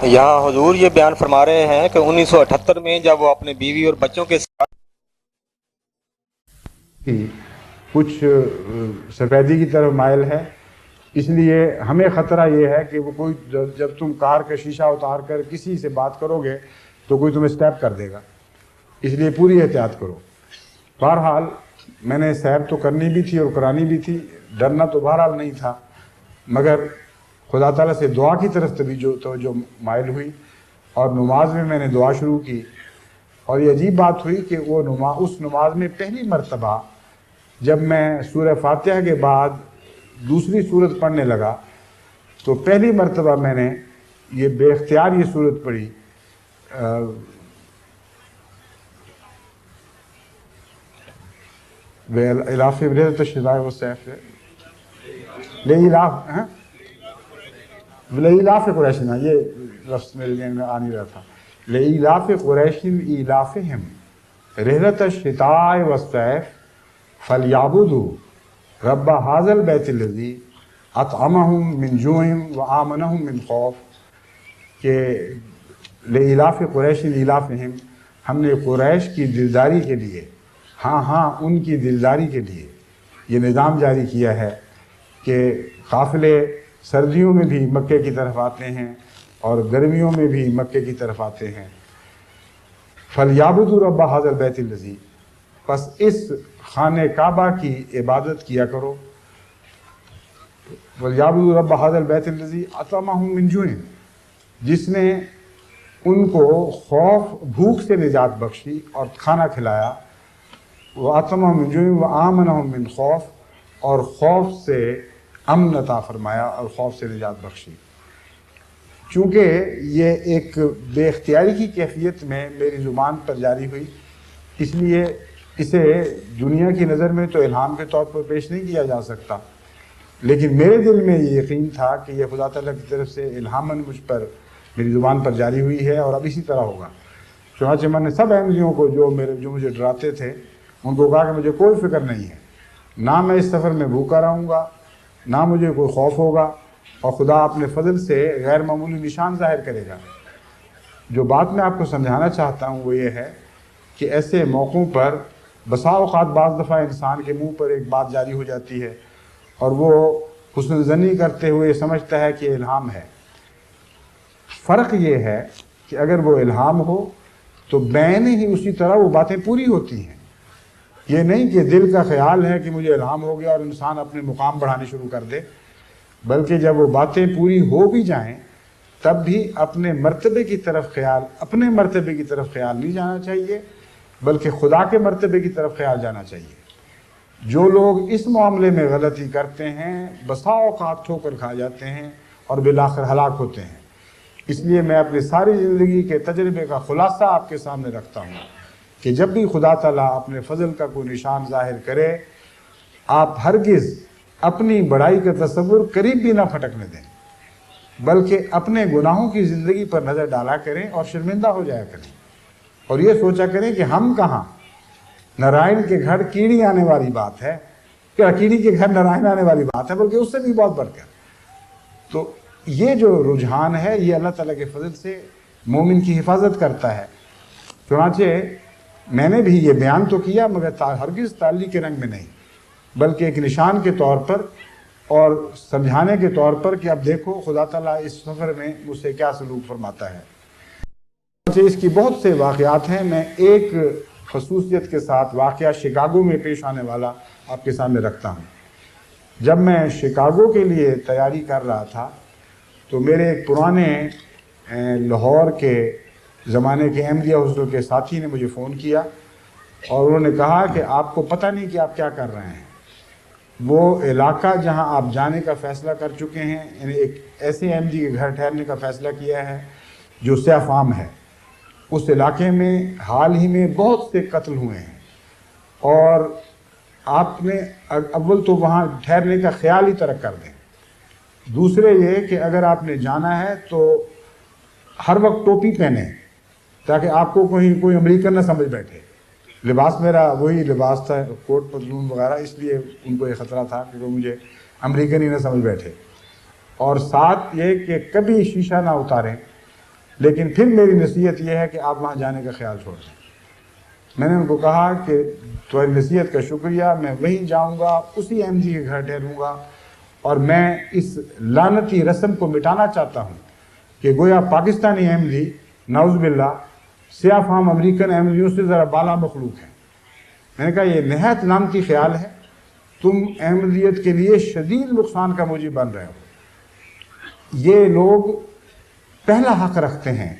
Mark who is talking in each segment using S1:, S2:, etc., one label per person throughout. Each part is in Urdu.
S1: یہاں حضور یہ بیان فرما رہے ہیں کہ 1978 میں جب وہ اپنے بیوی اور بچوں کے ساتھ
S2: کچھ سفیدی کی طرف مائل ہے، اس لیے ہمیں خطرہ یہ ہے کہ وہ کوئی جب تم کار کا شیشہ اتار کر کسی سے بات کرو گے تو کوئی تمہیں سٹیپ کر دے گا، اس لیے پوری احتیاط کرو۔ بہرحال میں نے سیر تو کرنی بھی تھی اور کرانی بھی تھی، ڈرنا تو بہرحال نہیں تھا، مگر خدا تعالیٰ سے دعا کی طرف توجہ مائل ہوئی اور نماز میں نے دعا شروع کی، اور یہ عجیب بات ہوئی کہ وہ اس نماز میں پہلی مرتبہ جب میں سورہ فاتحہ کے بعد دوسری سورت پڑھنے لگا تو پہلی مرتبہ میں نے یہ بے اختیار یہ سورت پڑھی، الاف ابریت الشتاء والصیف لإلاف قریش، یہ لفظ میرے ذہن میں آ نہیں رہا تھا، لإلاف قریش ایلافہم رحلۃ الشتاء والصیف فلیعبدوا رب ھذا البیت الذی اطعمہم من جوع وآمنہم من خوف، کہ لإلاف قریش ایلافہم، ہم نے قریش کی دلداری کے لیے، ہاں ان کی دلداری کے لیے یہ نظام جاری کیا ہے کہ قافلے سردیوں میں بھی مکے کی طرف آتے ہیں اور گرمیوں میں بھی مکے کی طرف آتے ہیں۔ فَلْيَعْبُدُوا رَبَّ هَذَا الْبَيْتِ الَّذِي، پس اس خانہ کعبہ کی عبادت کیا کرو۔ فَلْيَعْبُدُوا رَبَّ هَذَا الْبَيْتِ الَّذِي أَطْعَمَهُم مِّن جُوعٍ، جس نے ان کو بھوک سے نجات بخشی اور کھانا کھلایا، وَأَطْعَمَهُم مِّن جُوعٍ وَآمَنَهُم مِّن خوف، اور خوف سے امن عطا فرمایا اور خوف سے نجات بخشی۔ چونکہ یہ ایک بے اختیاری کی کیفیت میں میری زبان پر جاری ہوئی، اس لیے اسے دنیا کی نظر میں تو الہام کے طور پر پیش نہیں کیا جا سکتا، لیکن میرے دل میں یہ یقین تھا کہ یہ خدا تعالیٰ کی طرف سے الہاماً مجھ پر میری زبان پر جاری ہوئی ہے اور اب اسی طرح ہوگا۔ چنانچہ میں نے سب احمدیوں کو جو مجھے ڈراتے تھے ان کو کہا کہ مجھے کوئی فکر نہیں ہے، نہ میں اس سفر میں بھوکا رہوں گا، نہ مجھے کوئی خوف ہوگا، اور خدا اپنے فضل سے غیر معمولی نشان ظاہر کرے گا۔ جو بات میں آپ کو سمجھانا چاہتا ہوں وہ یہ ہے کہ ایسے موقعوں پر بسا اوقات بعض دفعہ انسان کے منہ پر ایک بات جاری ہو جاتی ہے اور وہ حسن ظنی کرتے ہوئے سمجھتا ہے کہ الہام ہے۔ فرق یہ ہے کہ اگر وہ الہام ہو تو بین ہی اسی طرح وہ باتیں پوری ہوتی ہیں، یہ نہیں کہ دل کا خیال ہے کہ مجھے الہام ہو گیا اور انسان اپنے مقام بڑھانے شروع کر دے، بلکہ جب وہ باتیں پوری ہو بھی جائیں تب بھی اپنے مرتبے کی طرف خیال نہیں جانا چاہیے، بلکہ خدا کے مرتبے کی طرف خیال جانا چاہیے۔ جو لوگ اس معاملے میں غلطی کرتے ہیں بسا اوقات ٹھوکر کھا جاتے ہیں اور بالآخر ہلاک ہوتے ہیں۔ اس لیے میں اپنی ساری زندگی کے تجربے کا خلاصہ آپ کے سامنے رکھتا ہوں کہ جب بھی خدا تعالیٰ اپنے فضل کا کوئی نشان ظاہر کرے، آپ ہرگز اپنی بڑائی کا تصور قریب بھی نہ پھٹکنے دیں، بلکہ اپنے گناہوں کی زندگی پر نظر ڈالا کریں اور شرمندہ ہو جایا کریں، اور یہ سوچا کریں کہ ہم کہاں، نارائن کے گھر کیڑی آنے والی بات ہے، کہ کیڑی کے گھر نارائن آنے والی بات ہے، بلکہ اس سے بھی بہت بڑھ کر۔ تو یہ جو رجحان ہے یہ اللہ تعالیٰ کے فضل سے مومن کی حفاظت کرتا ہے۔ چنانچہ میں نے بھی یہ بیان تو کیا مگر ہرگز تعلی کے رنگ میں نہیں، بلکہ ایک نشان کے طور پر اور سمجھانے کے طور پر کہ اب دیکھو خدا تعالیٰ اس سفر میں مجھ سے کیا سلوک فرماتا ہے۔ اس کی بہت سے واقعات ہیں، میں ایک خصوصیت کے ساتھ واقعہ شکاگو میں پیش آنے والا آپ کے سامنے رکھتا ہوں۔ جب میں شکاگو کے لیے تیاری کر رہا تھا تو میرے ایک پرانے لاہور کے زمانے کے احمدیہ ہاسٹل کے ساتھی نے مجھے فون کیا اور انہوں نے کہا کہ آپ کو پتہ نہیں کہ آپ کیا کر رہے ہیں، وہ علاقہ جہاں آپ جانے کا فیصلہ کر چکے ہیں، یعنی ایک ایسے احمدی کے گھر ٹھہرنے کا فیصلہ کیا ہے جو سیاہ فام ہے، اس علاقے میں حال ہی میں بہت سے قتل ہوئے ہیں، اور آپ نے اول تو وہاں ٹھہرنے کا خیال ہی ترک کر دیں، دوسرے یہ کہ اگر آپ نے جانا ہے تو ہر وقت ٹوپی پہنیں تاکہ آپ کو کوئی امریکن نہ سمجھ بیٹھے۔ لباس میرا وہی لباس تھا، کوٹ پتلون وغیرہ، اس لیے ان کو یہ خطرہ تھا کہ وہ مجھے امریکن ہی نہ سمجھ بیٹھے، اور ساتھ یہ کہ کبھی شیشہ نہ اتاریں لیکن پھر میری نصیحت یہ ہے کہ آپ وہاں جانے کا خیال چھوڑ دیں۔ میں نے ان کو کہا کہ تمہاری نصیحت کا شکریہ، میں وہیں جاؤں گا، اسی احمدی کے گھر ٹھہروں گا، اور میں اس لعنتی رسم کو مٹانا چاہتا ہوں کہ گویا پاکستانی احمدی نعوذ باللہ سیاہ فام امریکن احمدیوں سے ذرا بالا مخلوق ہے۔ میں نے کہا یہ نہایت لعنتی خیال ہے، تم احمدیت کے لیے شدید نقصان کا موجب بن رہے ہو۔ یہ لوگ پہلا حق رکھتے ہیں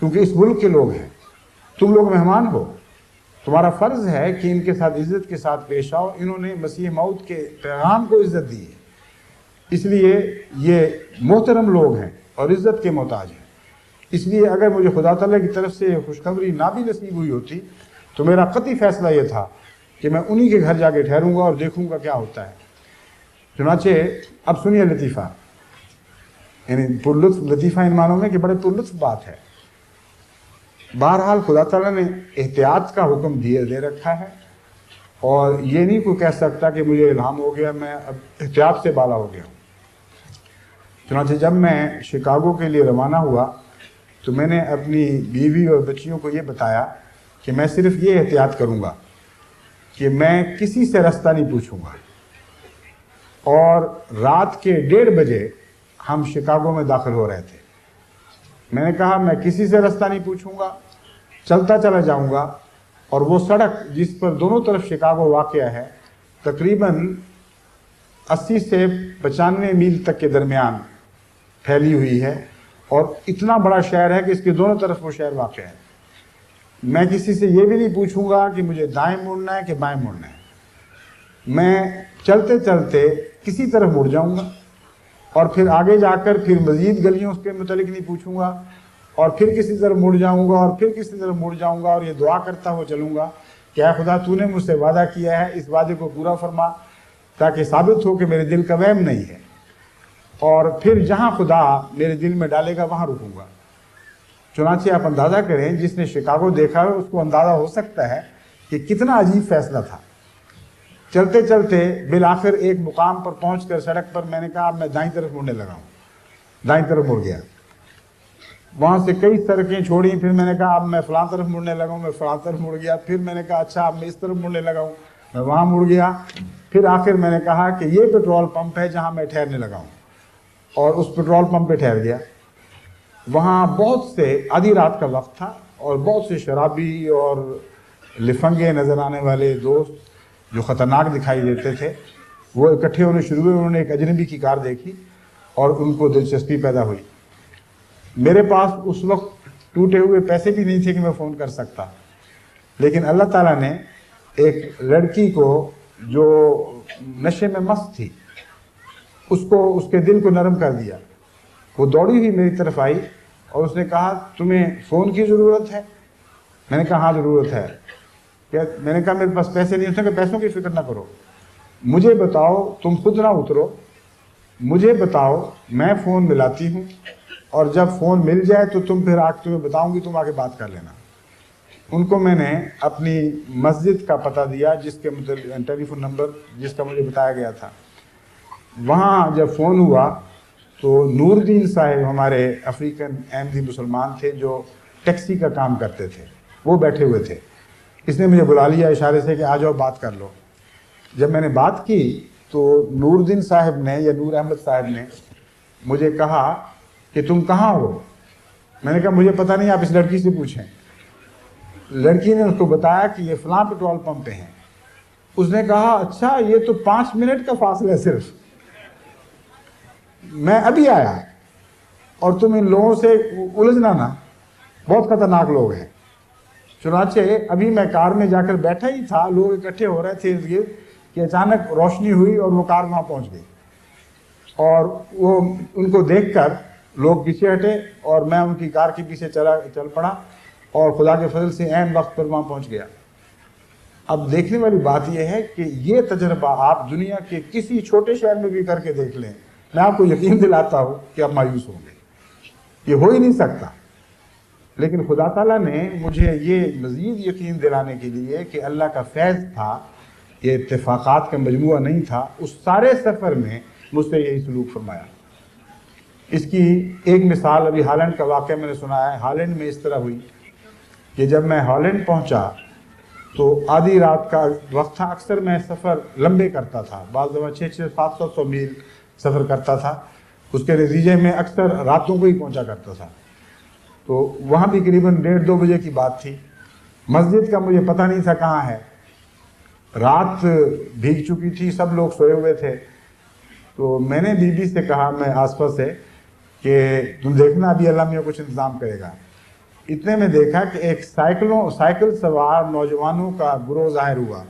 S2: کیونکہ اس ملک کے لوگ ہیں، تم لوگ مہمان ہو، تمہارا فرض ہے کہ ان کے ساتھ عزت کے ساتھ پیش آؤ۔ انہوں نے مسیح موعود کے پیغام کو عزت دی ہے، اس لیے یہ محترم لوگ ہیں اور عزت کے محتاج ہیں۔ اس لیے اگر مجھے خدا تعالیٰ کی طرف سے یہ خوشخبری نہ بھی نصیب ہوئی ہوتی تو میرا قطعی فیصلہ یہ تھا کہ میں انہی کے گھر جا کے ٹھہروں گا اور دیکھوں گا کیا ہوتا ہے۔ چنانچہ اب سنیے لطیفہ، یعنی پرلطف لطیفہ ان معنوں میں کہ بڑے پرلطف بات ہے۔ بہرحال خدا تعالیٰ نے احتیاط کا حکم دے رکھا ہے، اور یہ نہیں کوئی کہہ سکتا کہ مجھے الہام ہو گیا میں اب احتیاط سے بالا ہو گیا ہوں۔ چنانچہ جب میں شکاگو کے لیے روانہ ہوا تو میں نے اپنی بیوی اور بچیوں کو یہ بتایا کہ میں صرف یہ احتیاط کروں گا کہ میں کسی سے رستہ نہیں پوچھوں گا، اور رات کے 1:30 بجے ہم شکاگو میں داخل ہو رہے تھے۔ میں نے کہا میں کسی سے رستہ نہیں پوچھوں گا، چلتا چلا جاؤں گا، اور وہ سڑک جس پر دونوں طرف شکاگو واقع ہے تقریباً 80 سے 95 میل تک کے درمیان پھیلی ہوئی ہے، اور اتنا بڑا شہر ہے کہ اس کے دونوں طرف وہ شہر واقع ہے۔ میں کسی سے یہ بھی نہیں پوچھوں گا کہ مجھے دائیں مڑنا ہے کہ بائیں مڑنا ہے، میں چلتے چلتے کسی طرف مڑ جاؤں گا، اور پھر آگے جا کر پھر مزید گلیوں اس کے متعلق نہیں پوچھوں گا، اور پھر کسی طرف مڑ جاؤں گا، اور پھر کسی طرف مڑ جاؤں گا، اور یہ دعا کرتا ہوا چلوں گا کہ اے خدا تو نے مجھ سے وعدہ کیا ہے، اس وعدے کو پورا فرما تاکہ ثابت ہو کہ میرے دل کا وہم نہیں ہے، اور پھر جہاں خدا میرے دل میں ڈالے گا وہاں رکوں گا۔ چنانچہ آپ اندازہ کریں، جس نے شکاگو دیکھا ہے اس کو اندازہ ہو سکتا ہے کہ کتنا عجیب فیصلہ تھا۔ چلتے چلتے بالآخر ایک مقام پر پہنچ کر سڑک پر میں نے کہا اب میں دائیں طرف مڑنے لگا ہوں، دائیں طرف مڑ گیا۔ وہاں سے کئی سڑکیں چھوڑی، پھر میں نے کہا اب میں فلاں طرف مڑنے لگا ہوں، میں فلاں طرف مڑ گیا، پھر میں نے کہا اچھا اب میں اس طرف مڑنے لگا ہوں، میں وہاں مڑ گیا، پھر آخر میں نے کہا کہ یہ پیٹرول پمپ ہے جہاں میں ٹھہرنے لگا ہوں، اور اس پیٹرول پمپ پہ ٹھہر گیا۔ وہاں بہت سے آدھی رات کا وقت تھا، اور بہت سے شرابی اور لفنگے نظر آنے والے دوست جو خطرناک دکھائی دیتے تھے وہ اکٹھے ہونے شروع ہوئے۔ انہوں نے ایک اجنبی کی کار دیکھی اور ان کو دلچسپی پیدا ہوئی۔ میرے پاس اس وقت ٹوٹے ہوئے پیسے بھی نہیں تھے کہ میں فون کر سکتا، لیکن اللہ تعالیٰ نے ایک لڑکی کو جو نشے میں مست تھی اس کے دل کو نرم کر دیا۔ وہ دوڑی ہوئی میری طرف آئی اور اس نے کہا تمہیں فون کی ضرورت ہے؟ میں نے کہا ہاں ضرورت ہے۔ میں نے کہا میرے پاس پیسے نہیں۔ اس نے کہا پیسوں کی فکر نہ کرو، مجھے بتاؤ، تم خود نہ اترو، مجھے بتاؤ، میں فون ملاتی ہوں، اور جب فون مل جائے تو تم پھر آ کے تمہیں بتاؤں گی، تم آگے بات کر لینا۔ ان کو میں نے اپنی مسجد کا پتہ دیا، جس کے ٹیلی فون نمبر جس کا مجھے بتایا گیا تھا۔ وہاں جب فون ہوا تو نور الدین صاحب ہمارے افریقن احمدی مسلمان تھے جو ٹیکسی کا کام کرتے تھے، وہ بیٹھے ہوئے تھے۔ اس نے مجھے بلا لیا اشارے سے کہ آ جاؤ بات کر لو۔ جب میں نے بات کی تو نور الدین صاحب نے یا نور احمد صاحب نے مجھے کہا کہ تم کہاں ہو؟ میں نے کہا مجھے پتہ نہیں، آپ اس لڑکی سے پوچھیں۔ لڑکی نے اس کو بتایا کہ یہ فلاں پیٹرول پمپ پہ ہیں۔ اس نے کہا اچھا یہ تو 5 منٹ کا فاصلہ ہے صرف، میں ابھی آیا، اور تم ان لوگوں سے الجھنا نا، بہت خطرناک لوگ ہیں۔ چنانچہ ابھی میں کار میں جا کر بیٹھا ہی تھا، لوگ اکٹھے ہو رہے تھے ارد گرد، کہ اچانک روشنی ہوئی اور وہ کار وہاں پہنچ گئی، اور وہ ان کو دیکھ کر لوگ پیچھے ہٹے اور میں ان کی کار کے پیچھے چل پڑا، اور خدا کے فضل سے عین وقت پر وہاں پہنچ گیا۔ اب دیکھنے والی بات یہ ہے کہ یہ تجربہ آپ دنیا کے کسی چھوٹے شہر میں بھی کر کے دیکھ لیں، میں آپ کو یقین دلاتا ہوں کہ آپ مایوس ہوں گے، یہ ہو ہی نہیں سکتا۔ لیکن خدا تعالیٰ نے مجھے یہ مزید یقین دلانے کے لیے کہ اللہ کا فیض تھا، یہ اتفاقات کا مجموعہ نہیں تھا، اس سارے سفر میں مجھ سے یہی سلوک فرمایا۔ اس کی ایک مثال ابھی ہالینڈ کا واقعہ میں نے سنا ہے. ہالینڈ میں اس طرح ہوئی کہ جب میں ہالینڈ پہنچا تو آدھی رات کا وقت تھا. اکثر میں سفر لمبے کرتا تھا, بعض دفعہ 600-700 میل سفر کرتا تھا. اس کے نتیجے میں اکثر راتوں کو ہی پہنچا کرتا تھا. تو وہاں بھی قریباً 1:30-2 بجے کی بات تھی. مسجد کا مجھے پتہ نہیں تھا کہاں ہے. رات بھیگ چکی تھی, سب لوگ سوئے ہوئے تھے. تو میں نے بی بی سے کہا, میں آس پاس سے, کہ تم دیکھنا ابھی اللہ میں کچھ انتظام کرے گا. اتنے میں دیکھا کہ ایک سائیکل سوار نوجوانوں کا گروہ ظاہر ہوا.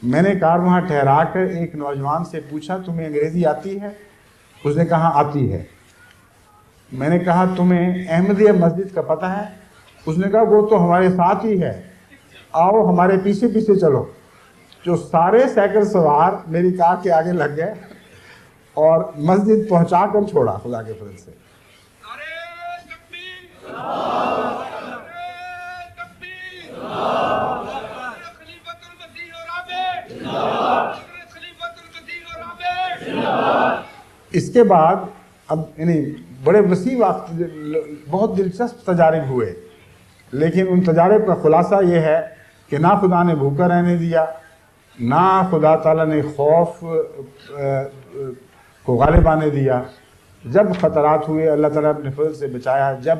S2: میں نے کار وہاں ٹھہرا کر ایک نوجوان سے پوچھا, تمہیں انگریزی آتی ہے؟ اس نے کہا آتی ہے. میں نے کہا تمہیں احمدیہ مسجد کا پتہ ہے؟ اس نے کہا وہ تو ہمارے ساتھ ہی ہے, آؤ ہمارے پیچھے پیچھے چلو. جو سارے سائیکل سوار میری کار کے آگے لگ گئے اور مسجد پہنچا کر چھوڑا خدا کے فضل سے. اس کے بعد اب یعنی بڑے وسیع وقت بہت دلچسپ تجارب ہوئے, لیکن ان تجارب کا خلاصہ یہ ہے کہ نہ خدا نے بھوکا رہنے دیا, نہ خدا تعالیٰ نے خوف کو غالب آنے دیا. جب خطرات ہوئے اللہ تعالیٰ اپنے فضل سے بچایا. جب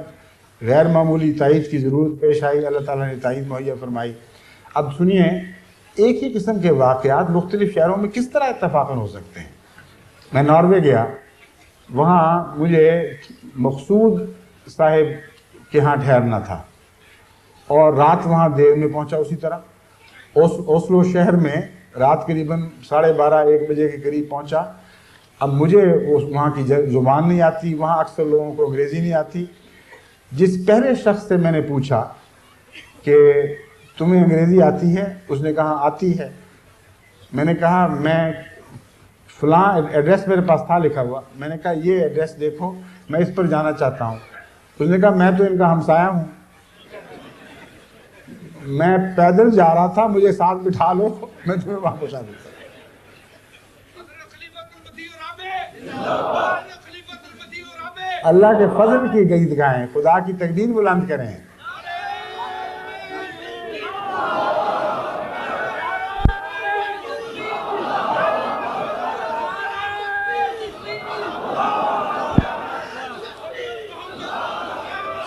S2: غیر معمولی تائید کی ضرورت پیش آئی اللہ تعالیٰ نے تائید مہیا فرمائی. اب سنیے, ایک ہی قسم کے واقعات مختلف شہروں میں کس طرح اتفاقاً ہو سکتے ہیں. میں ناروے گیا, وہاں مجھے مقصود صاحب کے ہاں ٹھہرنا تھا اور رات وہاں دیر میں پہنچا. اسی طرح اوسلو شہر میں رات قریباً 12:30-1 بجے کے قریب پہنچا. اب مجھے وہاں کی زبان نہیں آتی, وہاں اکثر لوگوں کو انگریزی نہیں آتی. جس پہلے شخص سے میں نے پوچھا کہ تمہیں انگریزی آتی ہے, اس نے کہا آتی ہے. میں نے کہا میں فلاں ایڈریس میرے پاس تھا لکھا ہوا, میں نے کہا یہ ایڈریس دیکھو میں اس پر جانا چاہتا ہوں. اس نے کہا میں تو ان کا ہمسایہ ہوں, میں پیدل جا رہا تھا, مجھے ساتھ بٹھا لو, میں تمہیں وہاں پہنچا دیتا. اللہ کے فضل کی گیت گائیں, خدا کی تقدیر بلند کریں.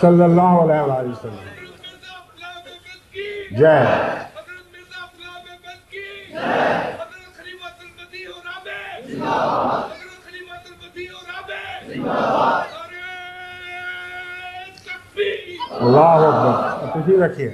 S2: صلی اللہ علیہ وآلہ وسلم. جے اللہ اکبر. تشریف رکھیے.